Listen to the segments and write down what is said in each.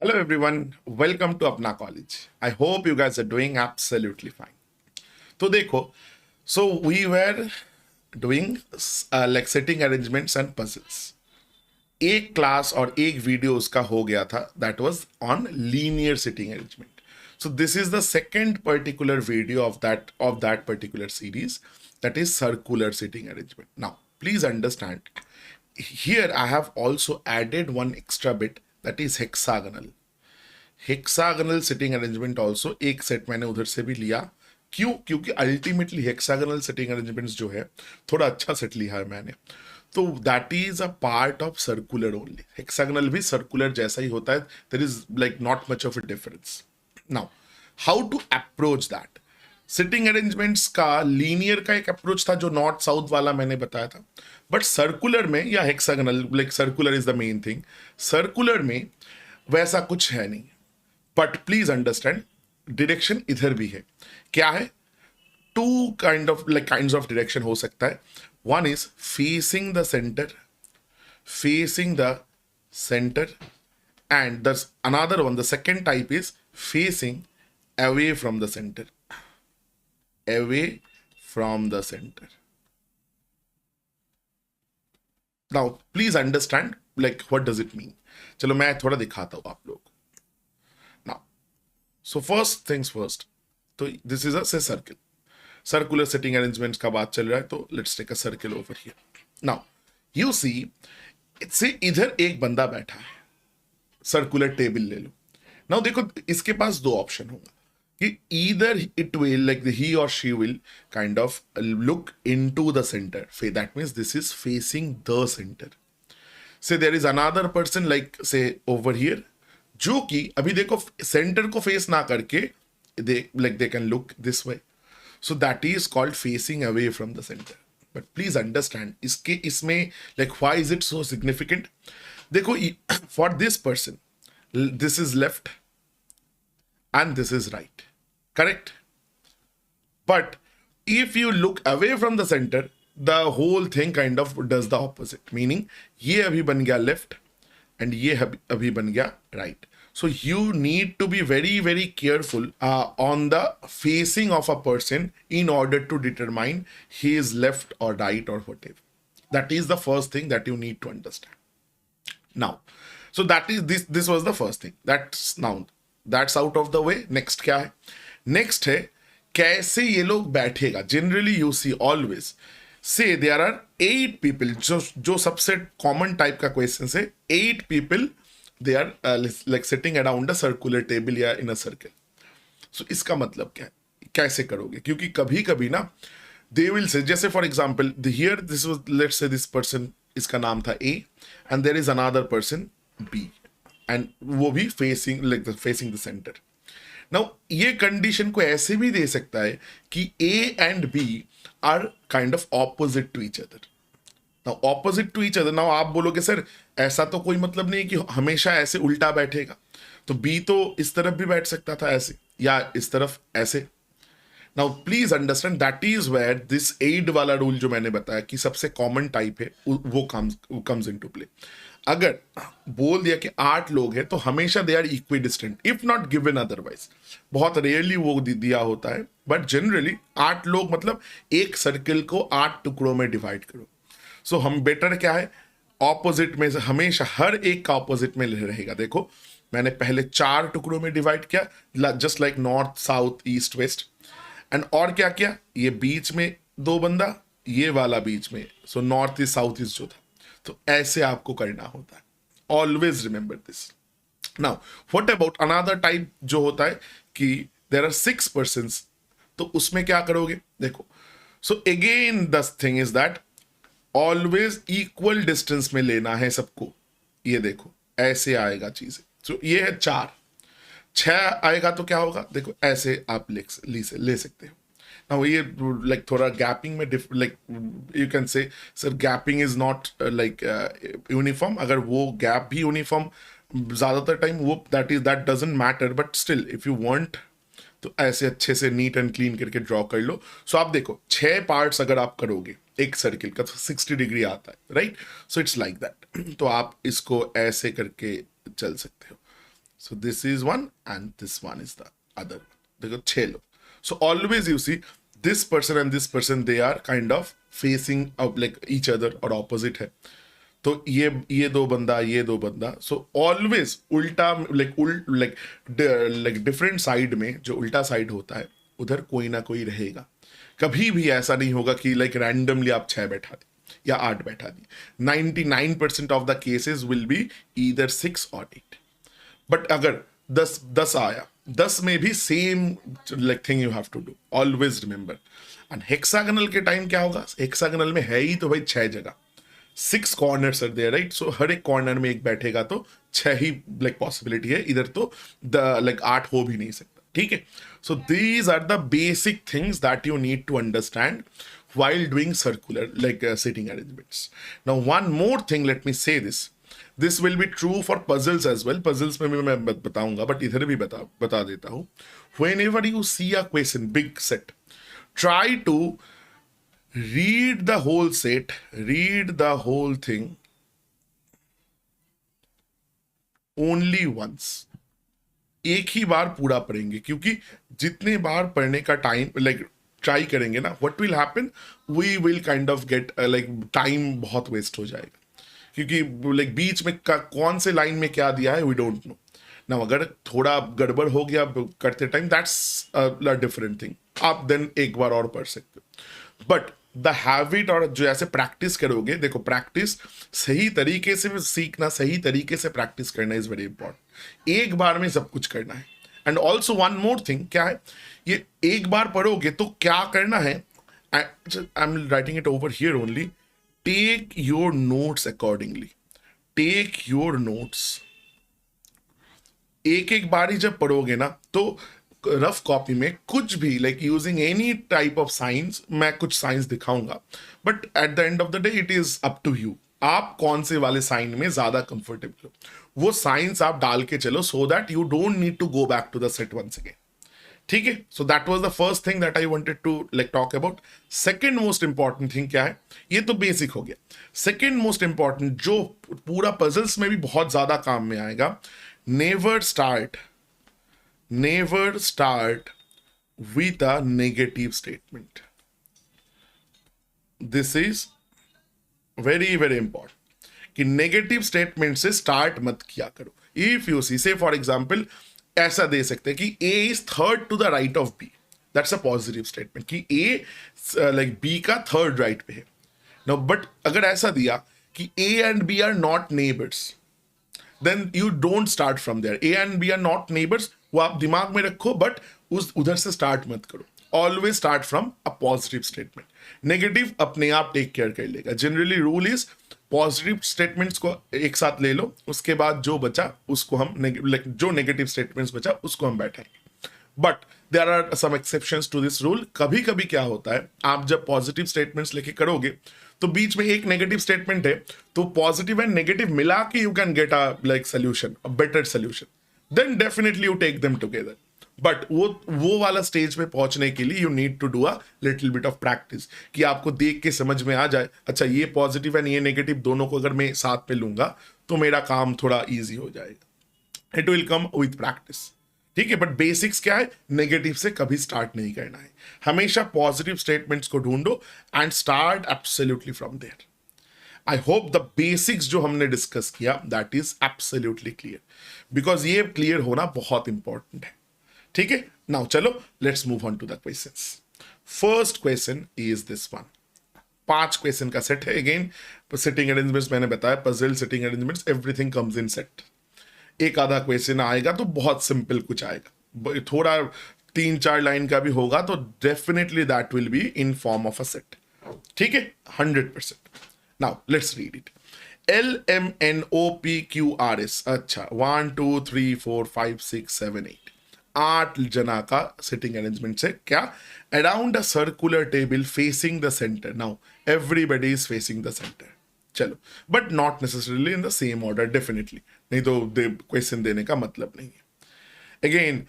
Hello everyone, welcome to Apna College. I hope you guys are doing absolutely fine. तो देखो, so we were doing like setting arrangements and puzzles. एक class और एक video उसका हो गया था that was on linear sitting arrangement. So this is the second particular video of that particular series, that is circular sitting arrangement. Now please understand, here I have also added one extra bit, that is hexagonal. Hexagonal sitting arrangement also एक set मैंने उधर से भी लिया. क्यों? क्योंकि ultimately hexagonal sitting arrangements जो है थोड़ा अच्छा सेट लिया है मैंने, तो that is a part of circular only. Hexagonal भी सर्कुलर जैसा ही होता है, there is like not much of a difference. Now how to approach that? Sitting arrangements का लीनियर का एक अप्रोच था जो नॉर्थ साउथ वाला मैंने बताया था, बट सर्कुलर में या hexagonal, like circular is the main thing, circular में वैसा कुछ है नहीं. बट प्लीज अंडरस्टैंड, डायरेक्शन इधर भी है. क्या है? टू काइंड ऑफ डायरेक्शन हो सकता है. One is facing the centre, facing the centre, and the another one, the second type is facing away from the centre, away from the center. Now please understand like what does it mean. चलो मैं थोड़ा दिखाता हूं आप लोग. So first things first, तो this is a say circle. Circular sitting arrangements का बात चल रहा है, तो let's take a circle over here. Now you see, से इधर एक बंदा बैठा है, सर्कुलर टेबल ले लो. नाउ देखो, इसके पास दो ऑप्शन होगा कि either it will like he or she will kind of look into the center. That means this is facing the center. Say there is another person like say over here, जो कि अभी देखो centre को face ना करके they can look this way. So that is called facing away from the center. But please understand, इसमें like why is it so significant? देखो, for this person this is left and this is right, correct? But if you look away from the center, the whole thing kind of does the opposite, meaning ये अभी बन गया left and ये अभी बन गया right. So you need to be very very careful on the facing of a person in order to determine he is left or right or whatever. That is the first thing that you need to understand. Now, so that is this was the first thing. That's out of the way. Next क्या है? Next है कैसे ये लोग बैठेगा. Generally you see always say there are 8 people, जो सबसे common type का क्वेश्चन है. 8 people they are like sitting around a circular table या इन अ सर्कल. सो इसका मतलब क्या है, कैसे करोगे? क्योंकि कभी कभी ना दे विल से, जैसे for example here this was, let's say this person, इसका नाम था A and there is another person B, and वो भी facing like facing the center. नाउ ये कंडीशन को ऐसे भी दे सकता है कि A and B are kind of opposite to each other. Now opposite to each other, now आप बोलोगे सर ऐसा तो कोई मतलब नहीं है कि हमेशा ऐसे उल्टा बैठेगा, तो बी तो इस तरफ भी बैठ सकता था ऐसे, या इस तरफ ऐसे. Now please understand, that is where this add वाला रूल जो मैंने बताया कि सबसे कॉमन टाइप है वो कम्स इनटू प्ले. अगर बोल दिया कि 8 लोग हैं तो हमेशा they are equidistant, if not given otherwise. बहुत रेयरली वो दिया होता है, बट जनरली 8 लोग मतलब एक सर्किल को 8 टुकड़ों में डिवाइड करो. सो हम बेटर क्या है, ऑपोजिट में हमेशा हर एक का ऑपोजिट में रहेगा. देखो मैंने पहले 4 टुकड़ों में डिवाइड किया, just like north south east west. And और क्या किया, ये बीच में 2 बंदा, ये वाला बीच में, so north east south east जो था. तो ऐसे आपको करना होता है. Always remember this. Now what about another type जो होता है कि देयर आर 6 पर्सन्स, तो उसमें क्या करोगे? देखो, so again the thing is that always equal distance में लेना है सबको. ये देखो ऐसे आएगा चीजें. सो ये है 4, 6 आएगा तो क्या होगा? देखो ऐसे आप ले सकते हो. Now ये like थोड़ा गैपिंग में like you can say sir gapping is not like uniform. अगर वो गैप भी यूनिफॉर्म ज़्यादातर टाइम वो that doesn't matter, but still if you want तो ऐसे अच्छे से नीट एंड क्लीन करके ड्रॉ कर लो. सो आप देखो 6 पार्ट्स अगर आप करोगे एक सर्किल का तो 60 डिग्री आता है, right? So it's like that. तो आप इसको ऐसे करके चल सकते हो. So this is one and this one is the other one. देखो 6 लोग. So always you see this person and this person, they are kind of facing up like each other और opposite है. तो ये दो बंदा, so always उल्टा like different side में जो उल्टा side होता है उधर कोई ना कोई रहेगा. कभी भी ऐसा नहीं होगा कि like randomly आप 6 बैठा दी या 8 बैठा दी. 99% of the cases will be either 6 or 8. But अगर 10 आया, 10 में भी same like thing you have to do, always remember. And hexagonal के टाइम क्या होगा, हेक्सागोनल में है ही तो भाई 6 जगह, 6 कॉर्नर्स आर देयर, राइट. सो हर एक कॉर्नर में एक बैठेगा तो 6 ही लाइक पॉसिबिलिटी है, इधर तो लाइक 8 हो भी नहीं सकता. ठीक है. So these are the basic things that you need to understand while doing circular like sitting arrangements. Now one more thing, let me say this will be true for puzzles as well. Puzzles में भी मैं बताऊंगा, but इधर भी बता देता हूँ. Whenever you see a question, big set, try to read the whole set, read the whole thing only once. एक ही बार पूरा पढ़ेंगे, क्योंकि जितने बार पढ़ने का टाइम लाइक ट्राई करेंगे ना, what will happen, we will kind of get like time बहुत वेस्ट हो जाएगा, क्योंकि लाइक बीच में कौन से लाइन में क्या दिया है वी डोंट नो ना. अगर थोड़ा गड़बड़ हो गया करते time, that's a different thing, आप देन एक बार और पढ़ सकते हो. बट द हैबिट और जो ऐसे प्रैक्टिस करोगे, देखो प्रैक्टिस सही तरीके से सीखना, सही तरीके से प्रैक्टिस करना इज वेरी इंपॉर्टेंट. एक बार में सब कुछ करना है. And also one more thing, क्या है, ये एक बार पढ़ोगे तो क्या करना है, I am writing it over here only, take your notes accordingly, take your notes. एक बार ही जब पढ़ोगे ना, तो रफ कॉपी में कुछ भी like using any type of science, मैं कुछ साइंस दिखाऊंगा, but at the end of the day it is up to you, आप कौन से वाले साइन में ज्यादा कंफर्टेबल हो, वो साइंस आप डाल के चलो, so that you don't need to go back to the set once again. ठीक है. So that was the first thing that I wanted to like talk about. Second most important thing क्या है, ये तो बेसिक हो गया. Second most important जो पूरा पजल्स में भी बहुत ज्यादा काम में आएगा, never start with a negative statement. This is very very important कि नेगेटिव स्टेटमेंट से स्टार्ट मत किया करो. इफ यू सी, से फॉर एग्जाम्पल ऐसा दे सकते हैं कि A is third to the right of B, that's a positive statement कि A लाइक B का थर्ड राइट पे है. नो बट अगर ऐसा दिया कि A and B are not neighbours, then you don't start from there. A and B are not neighbours, वो आप दिमाग में रखो, बट उधर से स्टार्ट मत करो. Always start from a positive statement. Negative अपने आप टेक केयर कर लेगा. Generally rule is positive statements को एक साथ ले लो, उसके बाद जो बचा उसको हम जो नेगेटिव स्टेटमेंट्स बचा उसको हम बैठाएंगे. But there are some exceptions to this rule. कभी कभी क्या होता है, आप जब पॉजिटिव स्टेटमेंट्स लेके करोगे तो बीच में एक नेगेटिव स्टेटमेंट है, तो पॉजिटिव एंड नेगेटिव मिला के you can get a like solution, a better solution. Then definitely you take them together. But वो वाला स्टेज पे पहुंचने के लिए you need to do a little bit of practice, कि आपको देख के समझ में आ जाए, अच्छा ये पॉजिटिव एंड ये नेगेटिव दोनों को अगर मैं साथ पे लूंगा तो मेरा काम थोड़ा इजी हो जाएगा. It will come with practice. ठीक है. बट बेसिक्स क्या है, नेगेटिव से कभी स्टार्ट नहीं करना है, हमेशा पॉजिटिव स्टेटमेंट्स को ढूंढो and start absolutely from there. I hope the basics जो हमने डिस्कस किया that is absolutely clear, because ये क्लियर होना बहुत इंपॉर्टेंट है. ठीक है. नाउ चलो let's move on to the questions. First question is this one. 5 question का सेट है. अगेन सिटिंग अरेंजमेंट्स मैंने बताया, puzzle, sitting arrangements, everything comes in set. एक आधा क्वेश्चन आएगा तो बहुत सिंपल कुछ आएगा, थोड़ा 3-4 लाइन का भी होगा तो definitely that will be in form of a set. ठीक है. 100%. Now let's read it. LMNOPQRS. अच्छा, 1 2 3 4 5 6 7 8 8 जना का सिटिंग अरेंजमेंट से क्या, around a circular table facing the center. Now everybody is facing the center. चलो, but not necessarily in the same order, definitely, नहीं तो क्वेश्चन देने का मतलब नहीं है. अगेन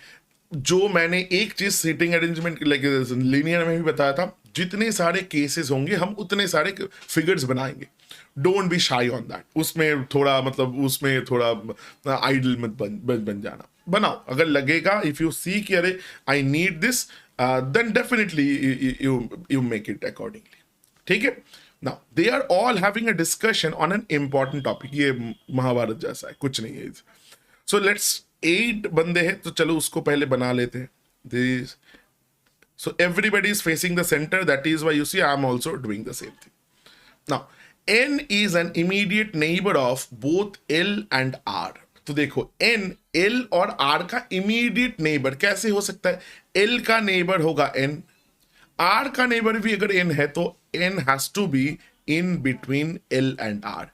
जो मैंने एक चीज सिटिंग अरेंजमेंट लाइक लीनियर में भी बताया था, जितने सारे केसेस होंगे हम उतने सारे फिगर्स बनाएंगे. डोंट बी शाई ऑन दैट, उसमें थोड़ा मतलब उसमें थोड़ा आइडल मत बन जाना, बनाओ अगर लगेगा, इफ यू सी कि अरे I need this, then definitely you make it accordingly, ठीक है। Now they are all having a discussion on an important topic, ये महाभारत जैसा है, कुछ नहीं है। सो लेट्स 8 बंदे हैं तो चलो उसको पहले बना लेते हैं। This, so everybody is facing the center, that is why you see I am also doing the same thing. Now n is an immediate neighbor of both L and R. तो देखो n, L और R का immediate neighbor कैसे हो सकता है? L का neighbor होगा n, R का neighbor भी अगर n है तो n has to be in between L and R.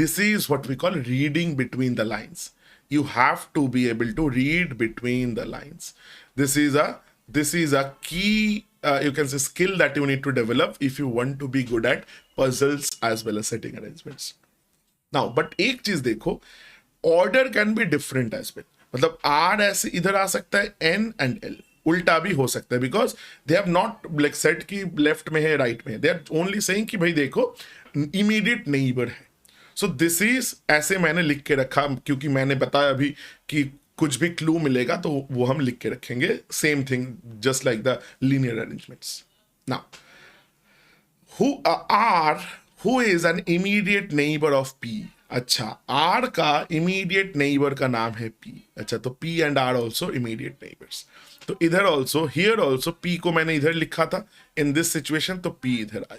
This is what we call reading between the lines. You have to be able to read between the lines. This is a key, you can say, skill that you need to develop if you want to be good at puzzles as well as setting arrangements. Now, but एक चीज देखो, order can be different as well. मतलब R ऐसे इधर आ सकता है, N and L उल्टा भी हो सकता है, because they have not like said कि left में है right में है, they are only saying कि भाई देखो immediate neighbor है. So this is, ऐसे मैंने लिख के रखा क्योंकि मैंने बताया अभी कि कुछ भी क्लू मिलेगा तो वो हम लिख के रखेंगे, same thing just like the linear arrangements. Now who is an immediate neighbour of P? अच्छा, आर का इमीडिएट नेबर का नाम है पी. अच्छा, तो P and R also immediate neighbours. तो इधर ऑल्सो, हियर ऑल्सो पी को मैंने इधर लिखा था इन दिस सिचुएशन, तो पी इधर आई,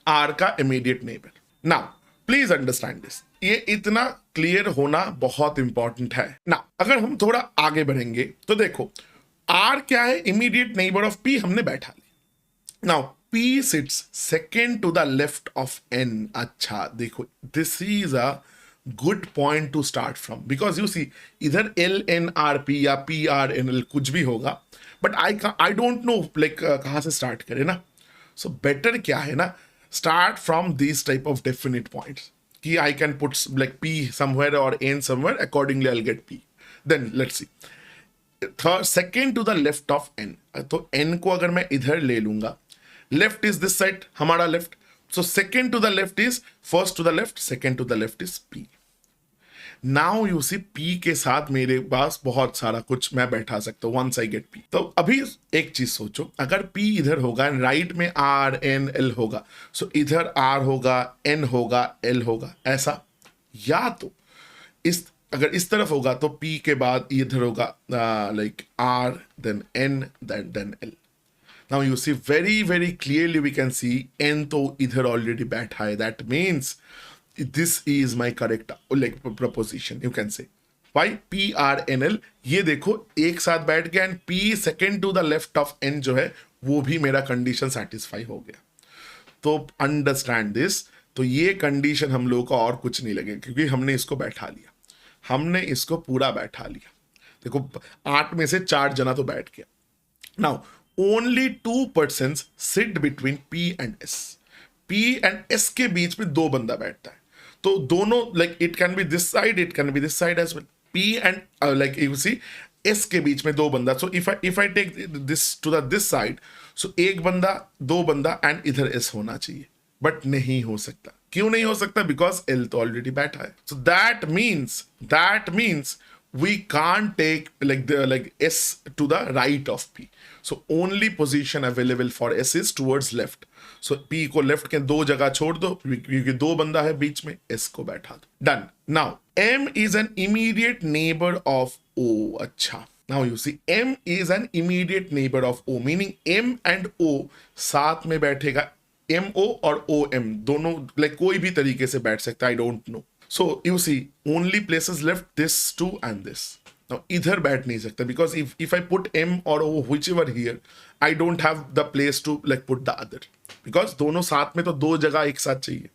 आर का immediate neighbour. Now please understand this, ये इतना क्लियर होना बहुत इंपॉर्टेंट है ना. अगर हम थोड़ा आगे बढ़ेंगे तो देखो आर क्या है, इमीडिएट नेबर ऑफ पी हमने बैठा ली. Now P sits second to the left of N. अच्छा देखो, this is a good point to start from, because you see इधर एल एन आर पी या पी आर एन एल कुछ भी होगा, but I don't know like कहां से start करें ना. सो बेटर क्या है ना, start from these type of definite points. Ki I can put like P somewhere or N somewhere, accordingly I'll get P. Then let's see. Second to the left of N. तो N को अगर मैं इधर ले लूंगा, left is this side, हमारा left. So second to the left is first to the left, second to the left is P. Now you see P के साथ मेरे पास बहुत सारा कुछ मैं बैठा सकता हूँ, वंस आई गेट पी. तो अभी एक चीज सोचो, अगर पी इधर होगा, राइट में आर एन एल होगा, सो इधर आर होगा, एन होगा, एल होगा, ऐसा. या तो इस, अगर इस तरफ होगा तो पी के बाद इधर होगा like R then N then L. Now you see very very clearly we can see N तो इधर ऑलरेडी बैठा है, that means this is my correct like proposition, you can say. Why? P R N L, ये देखो एक साथ बैठ गया, and P second to the left of N जो है वो भी मेरा कंडीशन सेटिस्फाई हो गया. तो अंडरस्टैंड दिस. तो ये कंडीशन हम लोगों को और कुछ नहीं लगेगा क्योंकि हमने इसको बैठा लिया, हमने इसको पूरा बैठा लिया. देखो 8 में से 4 जना तो बैठ गया. Now only 2 persons sit between P and S. P and S के बीच में 2 बंदा बैठता है, तो दोनों like it can be this side, it can be this side as well. P and like you see S के बीच में 2 बंदा. So if I take this to the this side, सो एक बंदा, 2 बंदा एंड इधर S होना चाहिए, बट नहीं हो सकता. क्यों नहीं हो सकता? बिकॉज L तो ऑलरेडी बैठा है. So that means we can't take like S to the right of P. So only position available for S is towards left. So P को left के 2 जगह छोड़ दो क्योंकि 2 बंदा है बीच में, S को बैठा दो. Done. Now M is an immediate neighbor of O. अच्छा, now you see M is an immediate neighbor of O, meaning M and O साथ में बैठेगा. MO और OM दोनों like कोई भी तरीके से बैठ सकता है, I don't know. So you see only places left this 2 and this. Now इधर बैठ नहीं सकता because if I put M or O whichever here, I don't have the place to like put the other, because दोनों साथ में तो 2 जगह एक साथ चाहिए.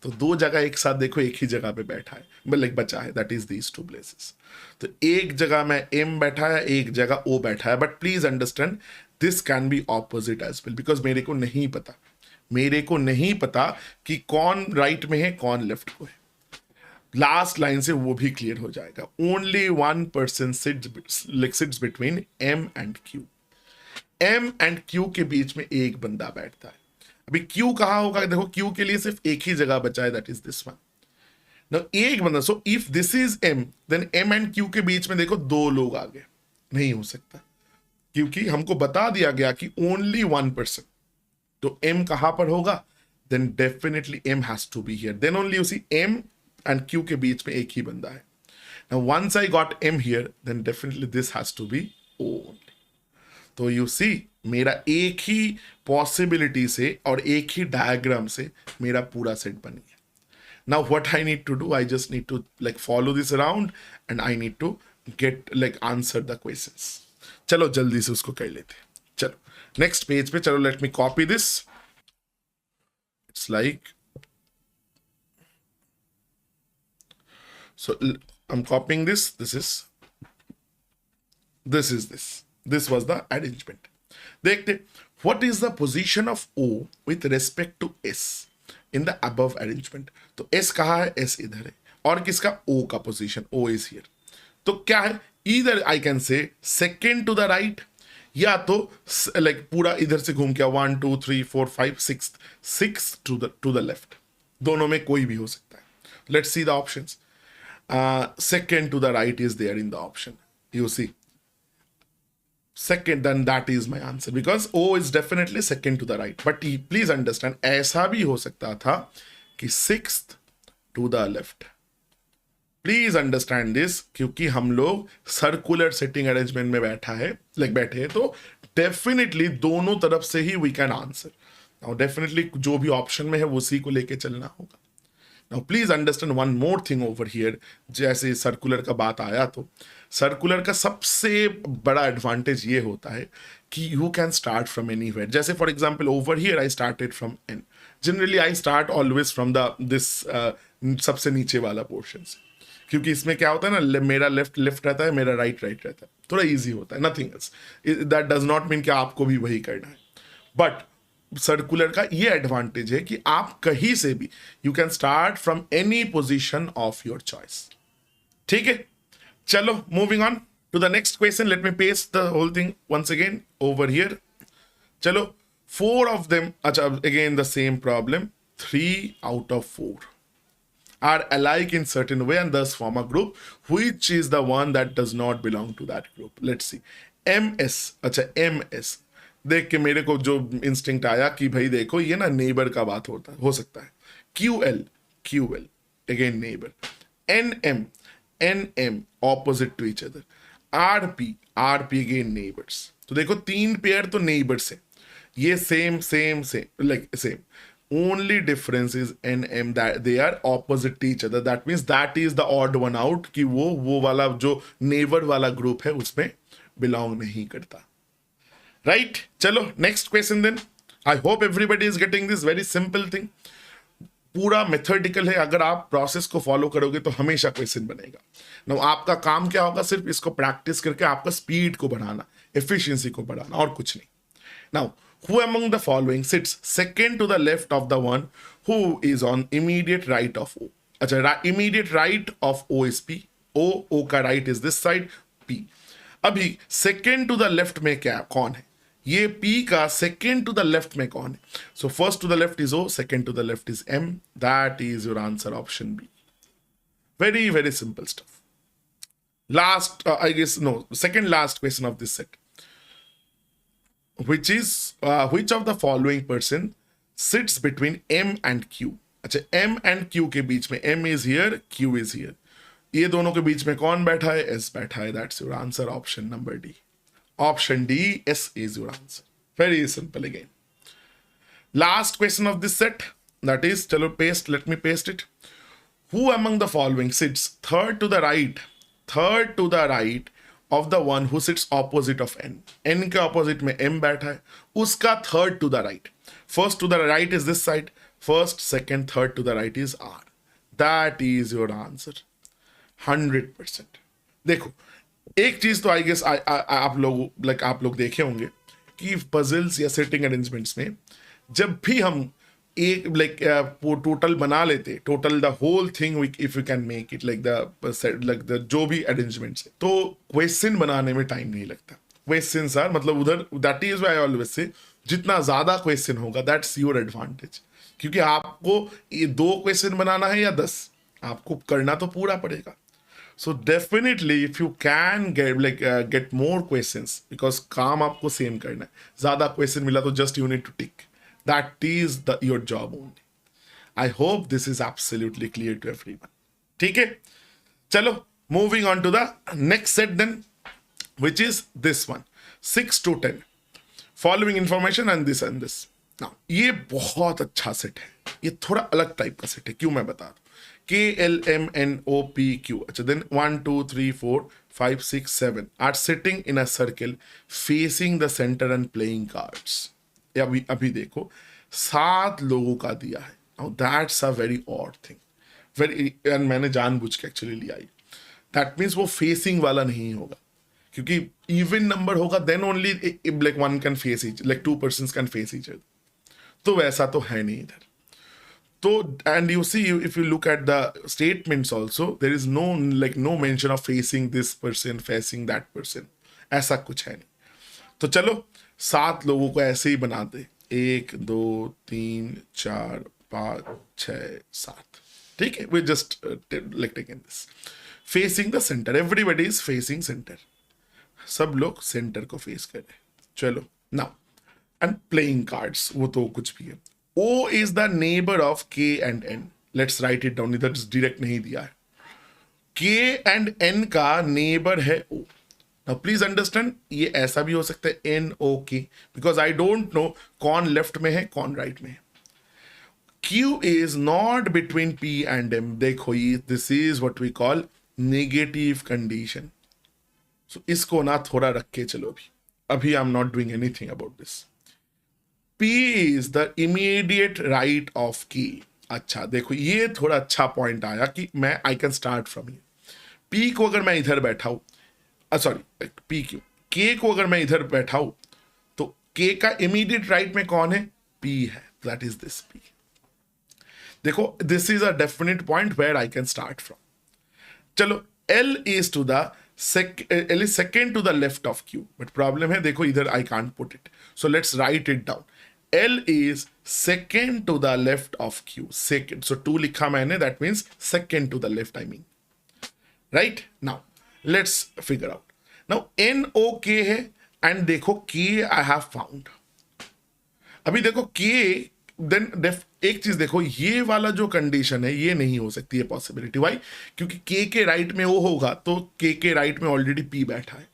तो 2 जगह एक साथ देखो एक ही जगह पे बैठा है, मतलब बचा है, that is these 2 places. तो एक जगह में M बैठा है, एक जगह O बैठा है, but please understand this can be opposite as well, because मेरे को नहीं पता कि कौन राइट में है कौन लेफ्ट को है. लास्ट लाइन से वो भी क्लियर हो जाएगा. Only 1 person sits between M and Q. M and Q के बीच में एक बंदा बैठता है. अभी Q कहाँ होगा? देखो Q के लिए सिर्फ एक ही जगह बचा है, दैट इज दिस वन. ना एक बंदा, so if this is M then M and Q के बीच में देखो दो लोग आ गए, नहीं हो सकता, क्योंकि हमको बता दिया गया कि ओनली 1%, तो एम कहां पर होगा, then definitely M has to be here, then only you see M and Q के बीच में एक ही बंदा है. Now once I got M here then definitely this has to be O only. तो यू सी मेरा एक ही पॉसिबिलिटी से और एक ही डायग्राम से मेरा पूरा सेट बन गया. Now what I need to do, I just need to like follow this around and I need to get like answer the questions. चलो जल्दी से उसको कर लेते हैं. चलो नेक्स्ट पेज पे चलो, let me copy this. It's like, so I'm copying this. This was the arrangement. देखते what is the position of O with respect to S in the above arrangement. तो S कहाँ है, S इधर है, और किसका, O का position, O is here. तो क्या है, इधर I can say second to the right, या तो लाइक पूरा इधर से घूम के 1 2 3 4 5 6 टू द लेफ्ट, दोनों में कोई भी हो सकता है. Let's see the options. Second to the right is there in the option. You see, second, then that is my answer because O is definitely second to the right. But please understand, ऐसा भी हो सकता था कि sixth to the left. Please understand this, क्योंकि हम लोग circular setting arrangement में बैठे हैं, तो डेफिनेटली दोनों तरफ से ही we can answer. Now definitely जो भी ऑप्शन में है उसी को लेके चलना होगा. Now please understand one more thing over here. जैसे सर्कुलर का बात आया, तो सर्कुलर का सबसे बड़ा एडवांटेज ये होता है कि you can start from anywhere. जैसे for example over here I started from N. Generally I start always from the this सबसे नीचे वाला पोर्शन से, क्योंकि इसमें क्या होता है ना, मेरा लेफ्ट रहता है, मेरा राइट रहता है, थोड़ा इजी होता है. Nothing else. That does not mean कि आपको भी वही करना है. बट सर्कुलर का ये एडवांटेज है कि आप कहीं से भी you can start from any position of your choice. ठीक है, चलो moving on to the next question. Let me paste the whole thing once again over here. चलो 4 of them, अच्छा again the same problem. 3 out of 4 are alike in certain way and thus form a group. Which is the one that does not belong to that group? Let's see. MS, अच्छा MS देख के मेरे को जो instinct आया कि भाई देखो ये ना नेबर का बात हो सकता है. QL again neighbour. NM opposite to each other. RP again neighbours. तो देखो 3 पेयर तो नेबर्स है, ये same like same. Only difference is NM that they are opposite to each other. That means that is the odd one out कि वो वाला जो neighbour वाला ग्रुप है उसमें बिलोंग नहीं करता. राइट, चलो next question then. I hope everybody is getting this very simple thing. पूरा मेथडिकल है, अगर आप प्रोसेस को फॉलो करोगे तो हमेशा क्वेश्चन बनेगा. नाउ आपका काम क्या होगा, सिर्फ इसको प्रैक्टिस करके आपका स्पीड को बढ़ाना, एफिशिएंसी को बढ़ाना, और कुछ नहीं. Now who among the following sits second to the left of the one who is on immediate right of O? अच्छा, immediate right of O is P. O का right is this side, P. अभी second to the left में क्या कौन है, ये P का second to the left में कौन है. So first to the left is O, second to the left is M. That is your answer, option B. Very simple stuff. Last second last question of this set. Which of the following person sits between M and Q? अच्छा, M and Q के बीच में, M is here, Q is here. ये दोनों के बीच में कौन बैठा है, S बैठा है. That's your answer, option number D. Option D, S is your answer. Very simple again. Last question of this set, that is, चलो paste, let me paste it. Who among the following sits third to the right of the one who sits opposite of N? N के opposite में M बैठा है, उसका third to the right. First to the right is this side. First, second, third to the right is R. That is your answer. 100%. देखो एक चीज तो I guess आप लोग देखे होंगे कि पजल्स या सेटिंग अरेंजमेंट्स में जब भी हम एक टोटल बना लेते, total the whole thing if you can make it like the जो भी अरेंजमेंट्स है, तो क्वेश्चन बनाने में टाइम नहीं लगता. क्वेश्चन आर मतलब उधर, that is why I always say जितना ज्यादा क्वेश्चन होगा दैट्स योर एडवांटेज, क्योंकि आपको ये 2 क्वेश्चन बनाना है या 10, आपको करना तो पूरा पड़ेगा. So definitely if you can get more questions, because काम आपको सेम करना है, ज्यादा क्वेश्चन मिला तो just you need to tick. That is your job only. I hope this is absolutely clear to everyone. ठीक है, चलो moving on to the next set then, which is this one, 6 to 10. Following information and this and this. Now ये बहुत अच्छा set है, ये थोड़ा अलग टाइप का सेट है. क्यों, मैं बता दूं. KLMNOPQ. अच्छा, then 1 2 3 4 5 6 7 are sitting in a circle facing the center and playing cards. अभी अभी देखो 7 लोगों का दिया है. Now that's a very odd thing. and मैंने जानबूझ के एक्चुअली लिया है. That means वो फेसिंग वाला नहीं होगा, क्योंकि इवन नंबर होगा then only like one can face each, like 2 persons can face each other. तो वैसा तो है नहीं इधर. So, and you see, if you look at the statements also, there is no mention of facing this person, facing that person. ऐसा कुछ है नहीं. तो चलो 7 लोगों को ऐसे ही बना दे. 1 2 3 4 5 6 7. ठीक है, we just taking this. Facing the center. Everybody is facing center. सब लोग सेंटर को फेस कर रहे. चलो, now and playing cards, वो तो कुछ भी है. O is the neighbor of K and N. Let's write it down. इधर डायरेक्ट नहीं दिया है. K and N का नेबर है O. Now please understand, ये ऐसा भी हो सकता है NOK, because I don't know कौन लेफ्ट में है कौन राइट में है. Q is not between P and M. देखो ये, this is what we call negative condition. So इसको ना थोड़ा रख के चलो अभी I'm not doing anything about this. P is the immediate right of K. अच्छा देखो, ये थोड़ा अच्छा पॉइंट आया कि मैं आई can start from here. P को अगर मैं इधर बैठा हूं, सॉरी P क्यों, K को अगर मैं इधर बैठा हूं, तो K का इमीडिएट राइट में कौन है? P है. That is this P. देखो, this is a definite point where I can start from. चलो, L is to the L is second to the left of Q, but problem है, देखो इधर I can't put it, so let's write it down. L is second to the left of Q. Second, so 2 लिखा मैंने, that means second to the left, I mean. Right? Now let's figure out. Now NOK है, and देखो K I have found. अभी देखो K, then एक चीज देखो, ये वाला जो कंडीशन है ये नहीं हो सकती है पॉसिबिलिटी. वाई? क्योंकि K के राइट में O होगा, तो K के राइट में ऑलरेडी P बैठा है.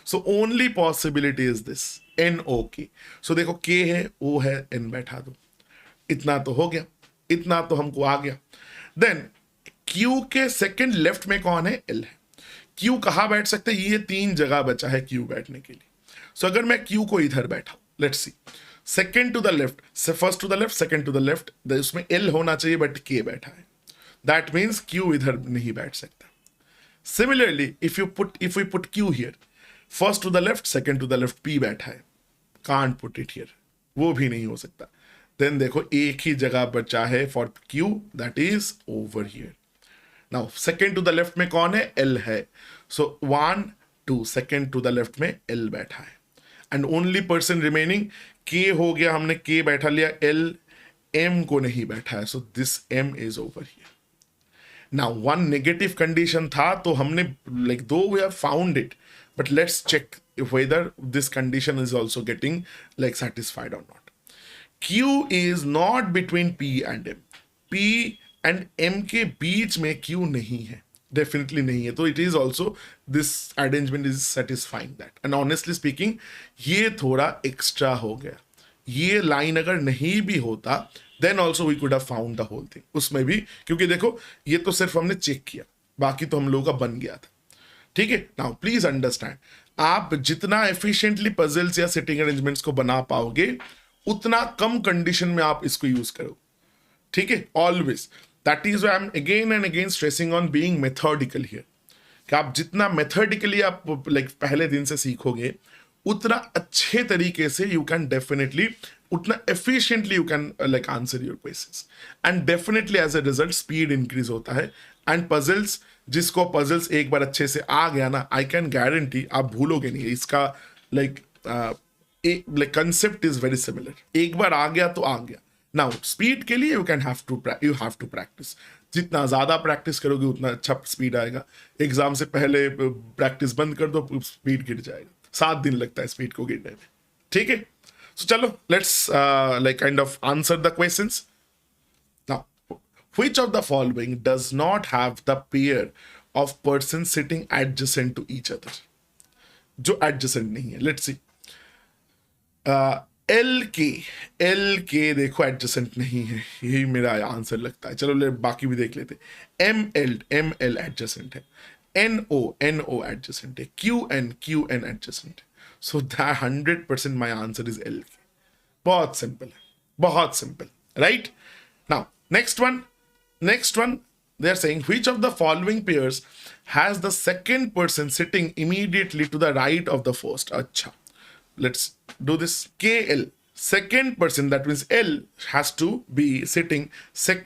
So only possibility is this NOK. सो देखो K है, O है, N बैठा दो. इतना तो हो गया, इतना तो हमको आ गया. देन Q के सेकंड लेफ्ट में कौन है? L है. Q कहाँ बैठ सकते हैं? ये 3 जगह बचा है Q बैठने के लिए. सो अगर मैं Q को इधर बैठा, let's see, second to the left, first to the left, second to the left, उसमें L होना चाहिए, बट K बैठा है. दैट मीन्स Q इधर नहीं बैठ सकता. Similarly if we put Q here, first to the left, second to the left, P बैठा है, कांट पुट इट हियर, वो भी नहीं हो सकता. देन देखो एक ही जगह बचा है for Q, that is over here. Now second to the left में कौन है? L है. So 1 2, second to the left में L बैठा है, and only person remaining K हो गया, हमने K बैठा लिया, L M को नहीं बैठा है, so this M is over here. Now one negative condition था, तो हमने दो we have found it, but let's check whether this condition is also getting satisfied or not. Q is not between P and M. P and M के बीच में Q नहीं है, definitely नहीं है. तो it is also, this arrangement is satisfying that. And honestly speaking, ये थोड़ा extra हो गया. ये लाइन अगर नहीं भी होता, then also we could have found the whole thing. उसमें भी, क्योंकि देखो ये तो सिर्फ हमने चेक किया, बाकी तो हम लोगों का बन गया था. ठीक है. नाउ प्लीज अंडरस्टैंड, आप जितना एफिशिएंटली पजल्स या सिटिंग अरेंजमेंट्स को बना पाओगे, उतना कम कंडीशन में आप इसको यूज करो. ठीक है, always. That is I am again and again stressing on being methodical here, कि आप जितना मेथोडिकली आप पहले दिन से सीखोगे, उतना अच्छे तरीके से यू कैन डेफिनेटली, उतना efficiently you can answer your questions, and definitely as a result speed increase होता है. एंड पजल्स, जिसको पजल्स एक बार अच्छे से आ गया ना, आई कैन गारंटी आप भूलोगे नहीं. इसका कंसेप्ट इज वेरी सिमिलर. एक बार आ गया तो आ गया. नाउ स्पीड के लिए यू हैव टू प्रैक्टिस. जितना ज़्यादा प्रैक्टिस करोगे उतना अच्छा स्पीड आएगा। एग्जाम से पहले प्रैक्टिस बंद कर दो, स्पीड गिर जाएगा। 7 दिन लगता है स्पीड को गिरने में, ठीक है। सो चलो let's like kind of answer the questions now. Which of the following does not have the pair of person sitting adjacent to each other? जो एडजेसेंट नहीं है, लेट्स सी। एल के देखो एडजेसेंट नहीं है, यही मेरा आंसर लगता है। चलो बाकी भी देख लेते। एम एल एडजेसेंट है, एन ओ एडजेसेंट है, क्यू एन एडजेसेंट है। So that 100% my answer is L के। बहुत सिंपल है, बहुत simple, right. Now next one they are saying which of the following pairs has the second person sitting immediately to the right of the first? Acha, let's do this. KL, second person, that means L has to be sitting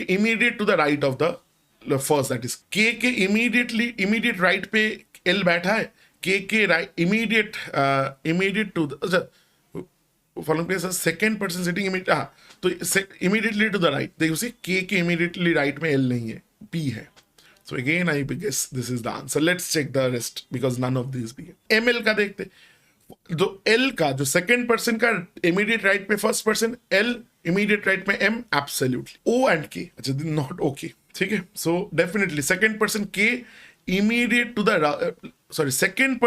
immediate to the right of the first, that is K के immediate right पे L बैठा है, K के right immediate to the following place second person sitting immediate, हाँ तो immediately to the right. देखो सी के immediately right में एल नहीं है, पी है। So again I guess this is the answer. Let's check the rest because none of this भी है। एम एल का देखते, जो एल का जो सेकंड पर्सन का इमीडिएट राइट पे first person L, immediate right में M, absolutely. O and K, अच्छा नॉट ओके, ठीक है। सो डेफिनेटली सेकंड पर्सन के immediate to the sorry second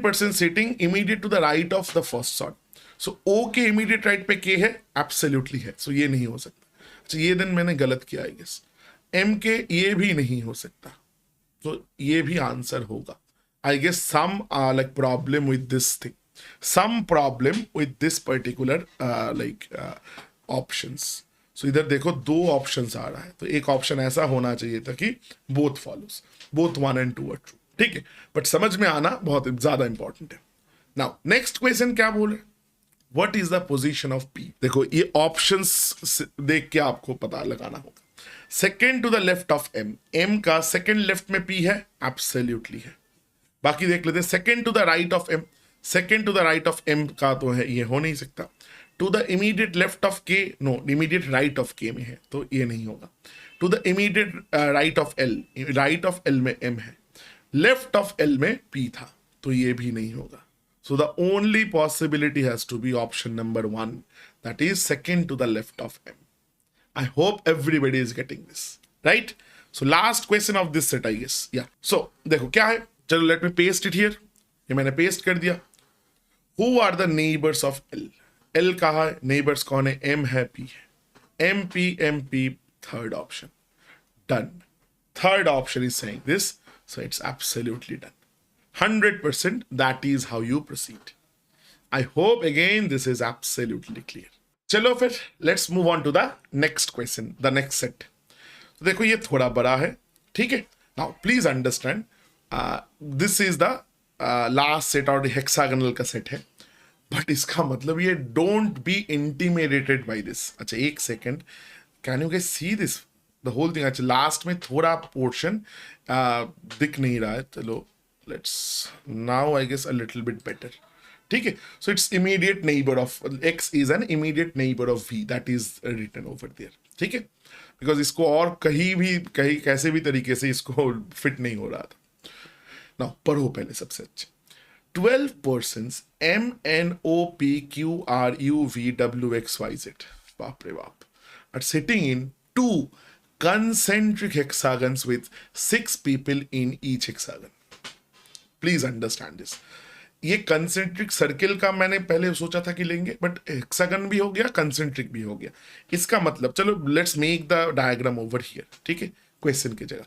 person sitting immediate to the right of the first sort. So O K immediate right पे के है, absolutely है। सो ये नहीं हो सकता। अच्छा ये दिन मैंने गलत किया आई गेस। एम के ये भी नहीं हो सकता, तो ये भी आंसर होगा I guess. Some like problem with this thing, some problem with this particular like options. So इधर देखो 2 ऑप्शंस आ रहा है, तो एक ऑप्शन ऐसा होना चाहिए था कि both follows, both 1 and 2 are true, ठीक है। बट समझ में आना बहुत ज्यादा इंपॉर्टेंट है। नाउ नेक्स्ट क्वेश्चन क्या बोले, what is the position of P? देखो ये ऑप्शंस देख के आपको पता लगाना होगा। Second to the left of M, M का सेकेंड लेफ्ट में पी है, एब्सोल्युटली है। बाकी देख लेते, second to the right of M, second to the right of M का तो है, ये हो नहीं सकता। To the immediate left of K, no immediate right of K में है, तो ये नहीं होगा। To the immediate right of L, right of L में एम है, लेफ्ट ऑफ एल में पी था, तो ये भी नहीं होगा। So the only possibility has to be option number 1, that is second to the left of M. I hope everybody is getting this right. So last question of this set I guess, या so देखो क्या है, चलो let me paste it here. ये मैंने paste कर दिया। Who are the neighbours of L? L कहा है, नेबर्स कौन है? एम है, पी है। M P, third option done. Third option is saying this, so it's absolutely done. 100% that is how you proceed. I hope again this is absolutely clear. चलो फिर let's move on to the next question, the next set. तो देखो ये थोड़ा बड़ा है, ठीक है। Now please understand, this is the last set और hexagonal का set है, but इसका मतलब ये don't be intimidated by this. अच्छा एक second, can you guys see this? The whole thing, अच्छा लास्ट में थोड़ा पोर्शन दिख नहीं रहा है। चलो let's now I guess a little bit better, ठीक है। So it's immediate neighbour of X is an immediate neighbour of V, that is written over there, ठीक है। बिकॉज इसको और कहीं कैसे भी तरीके से इसको फिट नहीं हो रहा था। नाउ पढ़ो पहले सबसे अच्छा। 12 persons M N O P Q R U V W X Y Z, बाप रे बाप, are sitting in 2 concentric hexagons with 6 people in each hexagon. Please understand this. ये कंसेंट्रिक सर्किल का मैंने पहले सोचा था कि लेंगे, बट हेक्सागन भी हो गया, कंसेंट्रिक भी हो गया। इसका मतलब चलो let's make the diagram over here, ठीक है, क्वेश्चन की जगह।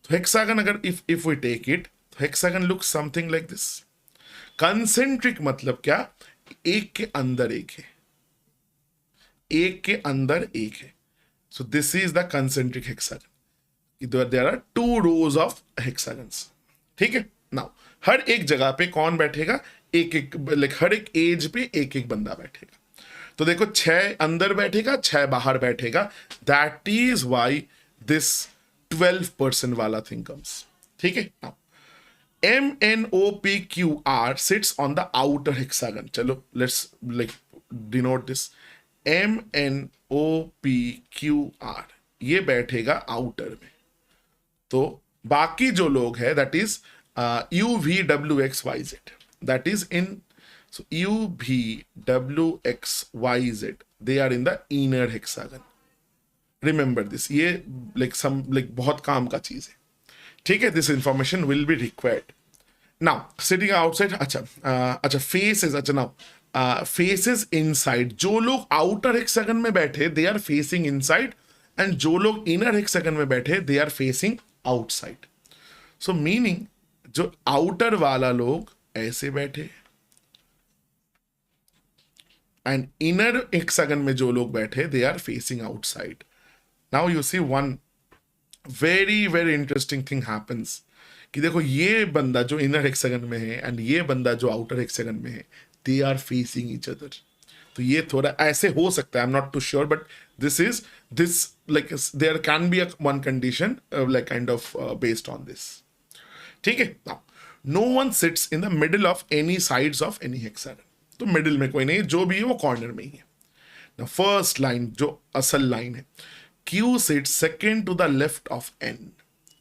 तो हेक्सागन अगर इफ वी टेक इट, तो hexagon looks something like this. Concentric मतलब क्या? एक के अंदर एक है, एक के अंदर एक है। So this is the concentric hexagon. There are 2 rows of hexagons. ठीक है। Now हर एक जगह पे कौन बैठेगा? एक लाइक हर एक एज पे एक बंदा बैठेगा। तो देखो 6 अंदर बैठेगा, 6 बाहर बैठेगा। That is why this 12 person वाला thing comes. ठीक है। Now M N O P Q R sits on the outer hexagon. चलो let's like denote this. M N O P Q R ये बैठेगा आउटर में। तो बाकी जो लोग है that is U V W X Y Z, that is in, so U V W X Y Z, they are in the inner hexagon. Remember this, ये like बहुत काम का चीज है, ठीक है। This information will be required. Now sitting outside, अच्छा faces, अच्छा नाउ फेसेस इनसाइड, जो लोग आउटर हेक्सागन में बैठे they are facing inside, and जो लोग इनर हेक्सागन में बैठे they are facing outside. So meaning जो आउटर वाला लोग ऐसे बैठे, एंड इनर हेक्सागन में जो लोग बैठे they are facing outside. Now you see one very very interesting thing happens, कि देखो ये बंदा जो इनर हेक्सागन में है एंड ये बंदा जो आउटर हेक्सागन में है, they are facing each other. तो ये थोड़ा ऐसे हो सकता है, I am not too sure, but this like there can be one condition like kind of based on this, ठीक है। Now no one sits in the middle of any sides of any hexagon, तो middle में कोई नहीं, जो भी है वो कॉर्नर में ही है। नाउ फर्स्ट लाइन जो असल लाइन है, Q sits second to the left of N.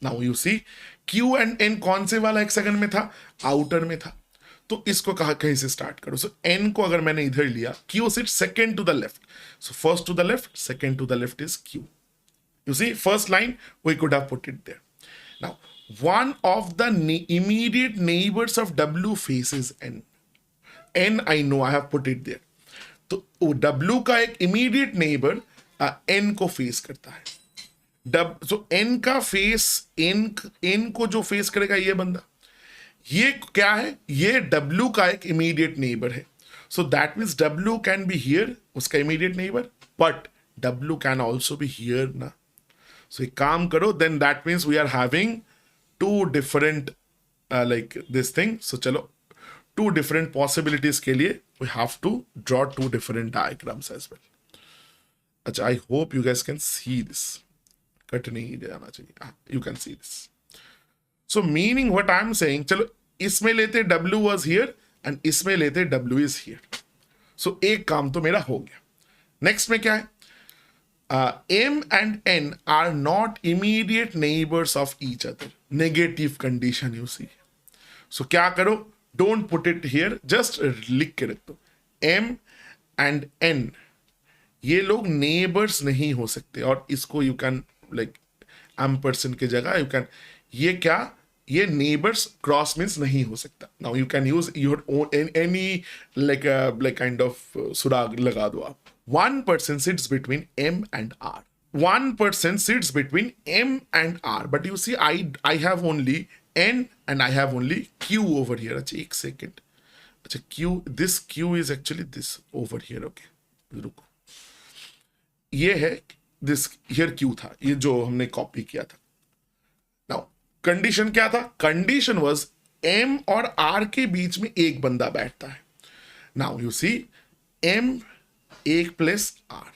Now you see Q and N कौन से वाला हेक्सागन में था, आउटर में था, तो इसको कहा कहीं से स्टार्ट करो। सो N को अगर मैंने इधर लिया, Q sits second to the left, so first to the left, second to the left is Q. You see first line we could have put it there. Now one of the immediate neighbors of W faces N. N I know I have put it there. तो W का एक immediate neighbor N को face करता है। सो N का face, N को जो face करेगा ये बंदा, ये क्या है, ये डब्ल्यू का एक इमीडिएट नेबर है। So that means W can be here, उसका immediate neighbour, but W can also be here ना। सो एक काम करो, then that means we are having two different like this thing. So चलो, two different possibilities के लिए we have to draw two different diagrams as well. अच्छा, I hope you guys can see this, cut नहीं जाना चाहिए, you can see this. So meaning what I am saying, चलो इसमें लेते W वाज हियर एंड इसमें लेते W is here. सो एक काम तो मेरा हो गया। नेक्स्ट में क्या है, M and N are not immediate neighbours of each other, negative condition you see. So क्या करो, don't put it here, just लिख के रख दो, M and N ये लोग नेबर्स नहीं हो सकते, और इसको यू कैन लाइक एम्परसेंड की जगह यू कैन, ये क्या, ये नेबर्स क्रॉस मीन्स नहीं हो सकता। Now you can use your any like kind of सुराग लगा दो आप। One person sits between M and R, one person sits between M and R, but you see I have only N and I have only Q over here। अच्छा एक second, अच्छा Q, this Q is actually this over here, okay रुको, ये है this here Q था, ये जो हमने कॉपी किया था। नाउ कंडीशन क्या था, कंडीशन वाज M और R के बीच में एक बंदा बैठता है। नाउ यू सी M एक plus R,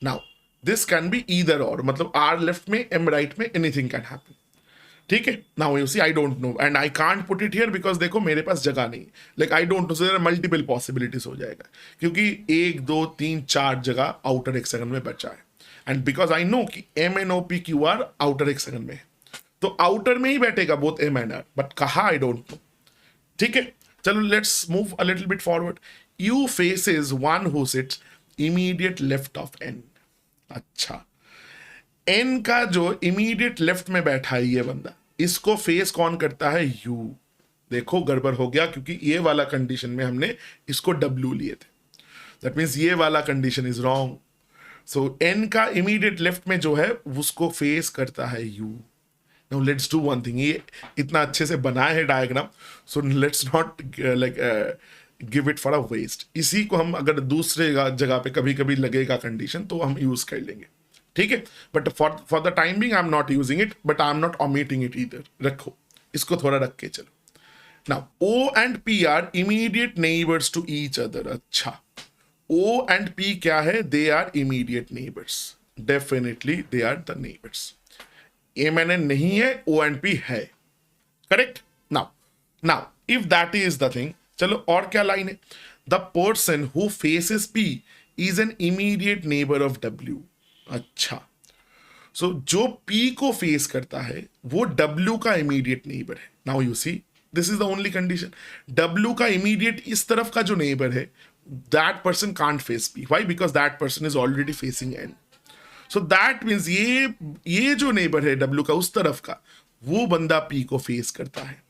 now this can be either or, मतलब R लेफ्ट में M राइट में, एनीथिंग कैन हैपन, ठीक है। Now you see I don't know and I can't put it here because देखो मेरे पास जगह नहीं, like I don't know, so multiple possibilities हो जाएगा, क्योंकि 1 2 3 4 जगह आउटर हेक्सागन में बचा है, एंड बिकॉज आई नो कि MNOPQR आउटर हेक्सागन में है, तो आउटर में ही बैठेगा both M and R, but कहा आई डोंट नो, ठीक है। चलो let's move a little bit forward. U faces one who sits immediate left of N। अच्छा, N का जो इमीडिएट लेफ्ट में बैठा है ये बंदा, इसको फेस कौन करता है, U। देखो गड़बड़ हो गया, क्योंकि ये वाला कंडीशन में हमने इसको W लिए थे, दैट मीन्स ये वाला condition is wrong. So N का इमीडिएट लेफ्ट में जो है उसको फेस करता है U। Now let's do one thing, ये इतना अच्छे से बनाया है diagram, so let's not like give it for a waste. इसी को हम अगर दूसरे जगह पे कभी कभी लगेगा कंडीशन तो हम यूज कर लेंगे, ठीक है। But for the time being I am not using it, but I am not omitting it either. रखो इसको थोड़ा रख के चलो। Now O and P are immediate neighbours to each other. अच्छा, O and P क्या है, they are immediate neighbours, definitely they are the neighbours. M and N नहीं है, O and P है, correct. Now if that is the thing, चलो और क्या line है, the person who faces P is an immediate neighbour of W। अच्छा, सो जो P को फेस करता है वो W का इमीडिएट नेबर है. Now you see this is the only condition. W का इमीडिएट इस तरफ का जो नेबर है, that person can't face P. Why? Because that person is already facing N. So that means ये जो नेबर है W का उस तरफ का, वो बंदा P को फेस करता है.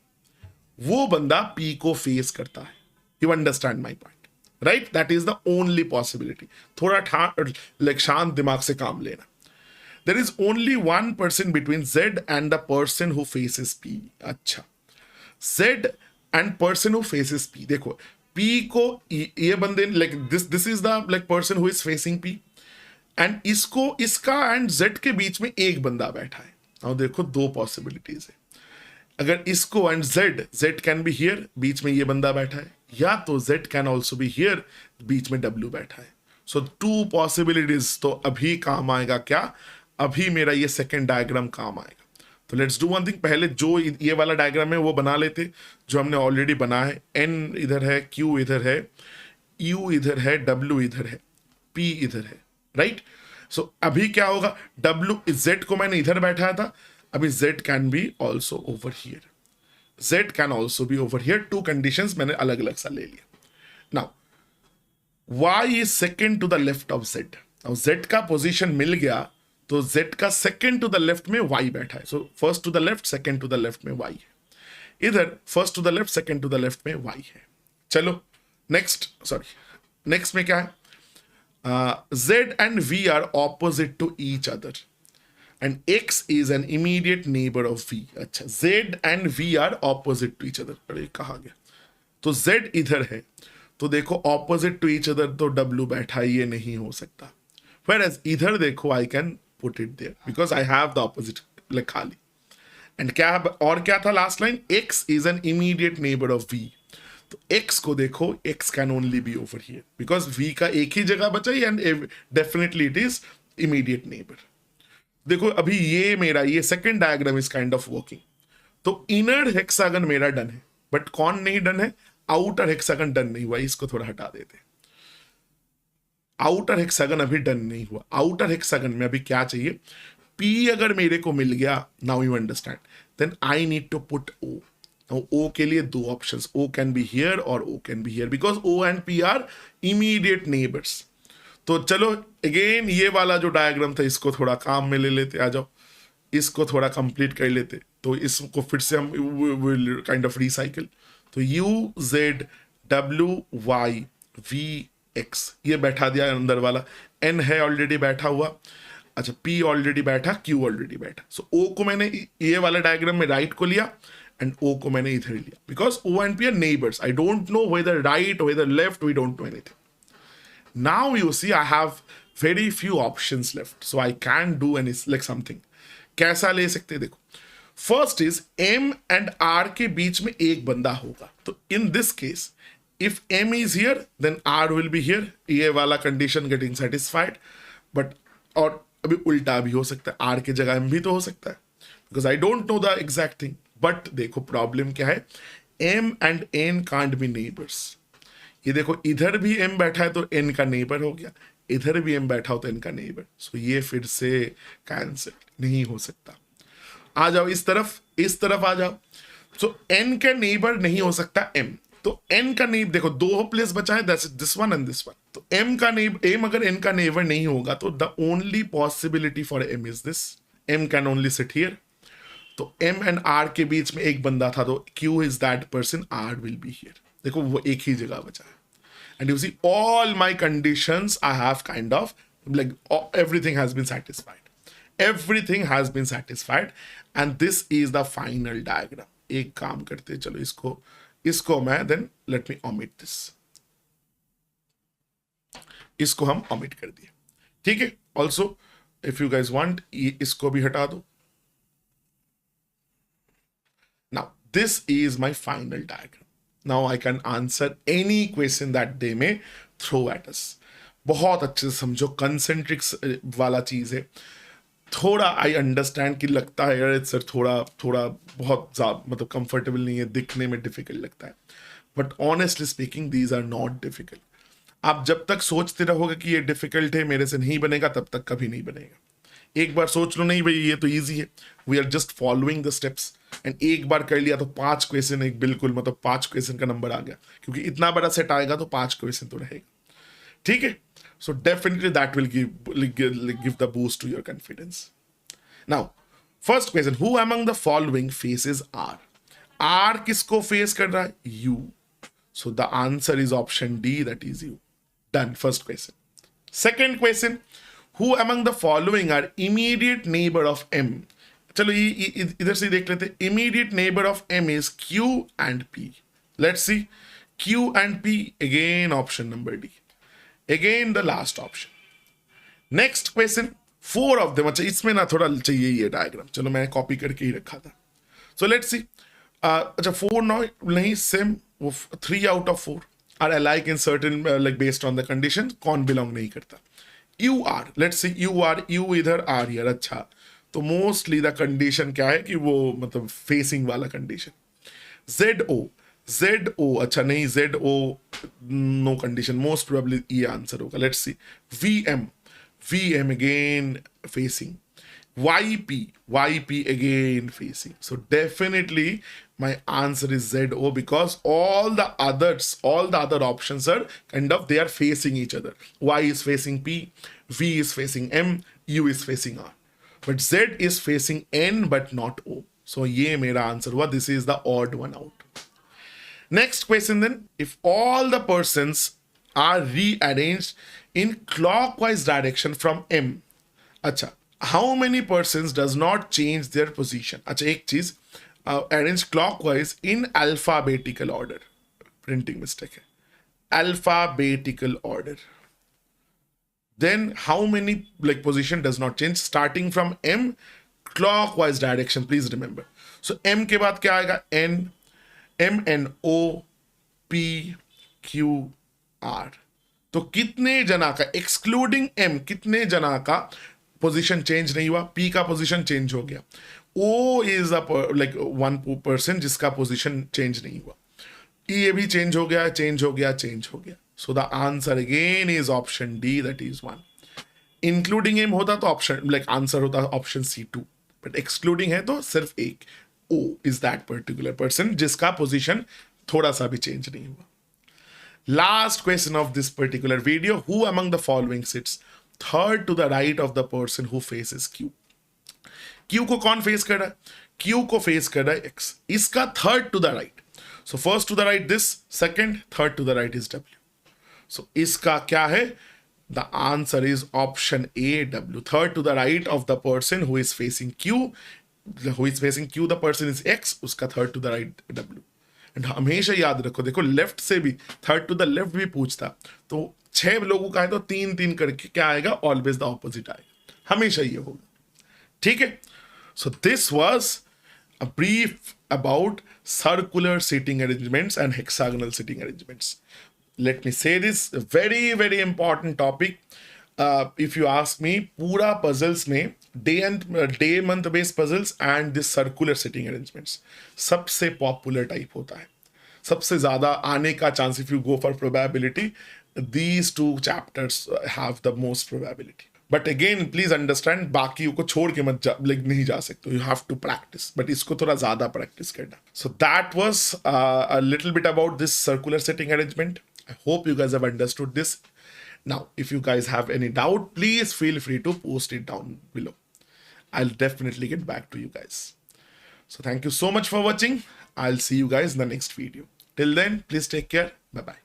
वो बंदा P को फेस करता है. You understand my point, right? That is the only possibility. थोड़ा शांत दिमाग से काम लेना. There is only one person between Z and the person who faces P. अच्छा, Z and person who faces P. देखो P को ये बंदे like this is the like person who is facing P, and इसको इसका and Z के बीच में एक बंदा बैठा है. अब देखो दो पॉसिबिलिटीज है. अगर इसको and Z can be here, बीच में ये बंदा बैठा है, या तो Z can also be here, बीच में W बैठा है. सो टू पॉसिबिलिटीज. तो अभी काम आएगा क्या? अभी मेरा ये सेकेंड डायग्राम काम आएगा. तो लेट्स डू वन थिंग. पहले जो ये वाला डायग्राम है वो बना लेते जो हमने ऑलरेडी बना है. N इधर है, Q इधर है, U इधर है, W इधर है, P इधर है, राइट? सो अभी क्या होगा? Z को मैंने इधर बैठाया था, अभी Z can be also over here. Z can also be over here. Two conditions मैंने अलग अलग सा ले लिया. Now Y is second to the left of Z. अब Z का पोजिशन मिल गया तो Z का सेकेंड टू द लेफ्ट में Y बैठा है. So first to the left, second to the left में Y है. इधर first to the left, second to the left में Y है. चलो नेक्स्ट में क्या है? Z and V are opposite to each other and X is an immediate neighbor of V. अच्छा, Z and V are opposite to each other. अरे कहाँ गया? तो Z इधर है, तो देखो ऑपोजिट टू ईच अदर, तो W बैठा, ये नहीं हो सकता. Whereas इधर देखो I can put it there because I have the opposite like खाली. And क्या और क्या था last line? X is an immediate neighbor of V. तो X को देखो, X can only be over here because V का एक ही जगह बचा है and definitely it is immediate neighbor. देखो अभी ये मेरा ये second diagram is kind of working. तो इनर हेक्सागन मेरा डन है, बट कौन नहीं डन है? आउटर हेक्सागन डन नहीं हुआ. इसको थोड़ा हटा देते. आउटर हेक्सागन अभी डन नहीं हुआ. आउटर हेक्सागन में अभी क्या चाहिए? P अगर मेरे को मिल गया, now you understand, then I need to put O. O के लिए दो options, O can be here और O can be here because O and P are immediate neighbours. तो चलो अगेन ये वाला जो डायग्राम था इसको थोड़ा काम में ले लेते. आ जाओ, इसको थोड़ा कंप्लीट कर लेते. तो इसको फिर से हम विल काइंड ऑफ रिसाइकिल. तो U Z W Y V X ये बैठा दिया अंदर वाला. N है ऑलरेडी बैठा हुआ. अच्छा, P ऑलरेडी बैठा, Q ऑलरेडी बैठा. सो O को मैंने ये वाला डायग्राम में राइट को लिया एंड O को मैंने इधर लिया because O and P are neighbours. I don't know whether right whether left, we don't know anything. Now you see I have very few options left, so I can do any like something. कैसा ले सकते देखो. First is M and R के बीच में एक बंदा होगा. तो in this case if M is here then R will be here. ये वाला कंडीशन गेटिंग सेटिस्फाइड. बट और अभी उल्टा भी हो सकता है, R के जगह M भी तो हो सकता है because I don't know the exact thing. But देखो प्रॉब्लम क्या है? M and N can't be neighbors. ये देखो इधर भी M बैठा है तो N का नेबर हो गया, इधर भी M बैठा हो तो N का नेबर. सो ये फिर से कैंसिल नहीं हो सकता. आ जाओ इस तरफ आ जाओ. सो N का नेबर नहीं हो सकता M. तो N का नेबर देखो दो प्लेस बचा है, this one and this one. तो M अगर N का नेबर नहीं होगा तो the only possibility for M is this. M can only sit here. तो M एंड R के बीच में एक बंदा था तो Q is that person, R will be here. देखो वो एक ही जगह बचा है. And you see all my conditions I have kind of like everything has been satisfied. Everything has been satisfied and this is the final diagram. एक काम करते चलो इसको मैं then let me omit this. इसको हम omit कर दिए. ठीक है. Also if you guys want इसको भी हटा दो. Now this is my final diagram. Now I can answer any question that they may throw at us. बहुत अच्छे से समझो, कंसेंट्रिक्स वाला चीज है. थोड़ा आई अंडरस्टैंड कि लगता है यार सर थोड़ा बहुत मतलब कंफर्टेबल नहीं है, दिखने में डिफिकल्ट लगता है. But honestly speaking these are not difficult. आप जब तक सोचते रहोगे कि ये डिफिकल्ट है, मेरे से नहीं बनेगा, तब तक कभी नहीं बनेगा. एक बार सोच लो, नहीं भाई ये तो इजी है, we are just following the steps, and एक बार कर लिया तो 5 क्वेश्चन, एक बिल्कुल मतलब 5 क्वेश्चन का नंबर आ गया, क्योंकि इतना बड़ा सेट आएगा तो 5 क्वेश्चन तो रहेगा, ठीक है। So definitely that will give the boost to your confidence. Now first question, who among the following faces R? R किसको फेस कर रहा है? U. So the answer is option D, that is U. Done, first question. Second question, who among the following are immediate neighbour of M? चलो ये इधर से देख लेते, immediate neighbour of M is Q and P. Let's see, Q and P, again option number D, again the last option. Next question, 4 of them, अच्छा इसमें ना थोड़ा चाहिए ये डायग्राम, चलो मैंने कॉपी करके ही रखा था। सो लेट्स सी, अच्छा 4 नहीं, सेम, वो 3 out of 4 are alike in certain like based on the condition, कौन बिलोंग नहीं करता? U R, let's see, U R, U इधर, आर हियर, अच्छा तो मोस्टली द कंडीशन क्या है कि वो मतलब फेसिंग वाला कंडीशन। जेड ओ, अच्छा नहीं, Z O no condition, most probably ये आंसर होगा। Let's see, V M again facing, YP again facing. So definitely my answer is ZO, because all the other options are kind of, they are facing each other. Y is facing P, V is facing M, U is facing R. But Z is facing N but not O. So ये मेरा answer हुआ. This is the odd one out. Next question then. If all the persons are rearranged in clockwise direction from M. अच्छा, how many persons does not change their position? अच्छा एक चीज, arrange clockwise in alphabetical order. Printing mistake है. Alphabetical order. Then how many like position does not change starting from M clockwise direction? Please remember. So M के बाद क्या आएगा? N, M N O P Q R. तो कितने जना का excluding M कितने जना का पोजीशन चेंज नहीं हुआ? P का पोजीशन चेंज हो गया. O इज लाइक 1% जिसका पोजीशन चेंज नहीं हुआ. ये भी चेंज हो गया, चेंज हो गया, चेंज हो गया. So the answer again is option D, that is 1. Including M होता तो ऑप्शन लाइक आंसर होता ऑप्शन C2, बट एक्सक्लूडिंग है तो सिर्फ एक. O is that particular person जिसका पोजीशन थोड़ा सा भी चेंज नहीं हुआ. Last question of this particular video, who among the following sits third to the right of the person who faces Q? Q को कौन फेस कर रहा है? Q को फेस कर रहा है X. इसका third to the right. So first to the right this, second, third to the right is W. So इसका क्या है? The answer is option A, W. Third to the right of the person who is facing Q. Who is facing Q, the person is X. उसका third to the right W. And हमेशा याद रखो, देखो left से भी third to the left भी पूछता तो 6 लोगों का है तो 3-3 करके क्या आएगा? ऑलवेज द ऑपोजिट आएगा, हमेशा ये होगा. ठीक है. So this was a brief about circular seating arrangements and hexagonal seating arrangements. Let me say this very very important topic. If you ask me, पूरा पजल्स में day month based puzzles and this circular sitting arrangements सबसे popular type होता है, सबसे ज्यादा आने का chance. If you go for probability, these 2 chapters have the most probability. But again please understand, बाकी को छोड़ के मत नहीं जा सकते. You have to practice, but इसको थोड़ा ज्यादा प्रैक्टिस करना. So that was a little bit about this circular sitting arrangement. I hope you guys have understood this. Now, if you guys have any doubt, please feel free to post it down below. I'll definitely get back to you guys. So thank you so much for watching. I'll see you guys in the next video. Till then, please take care. Bye-bye.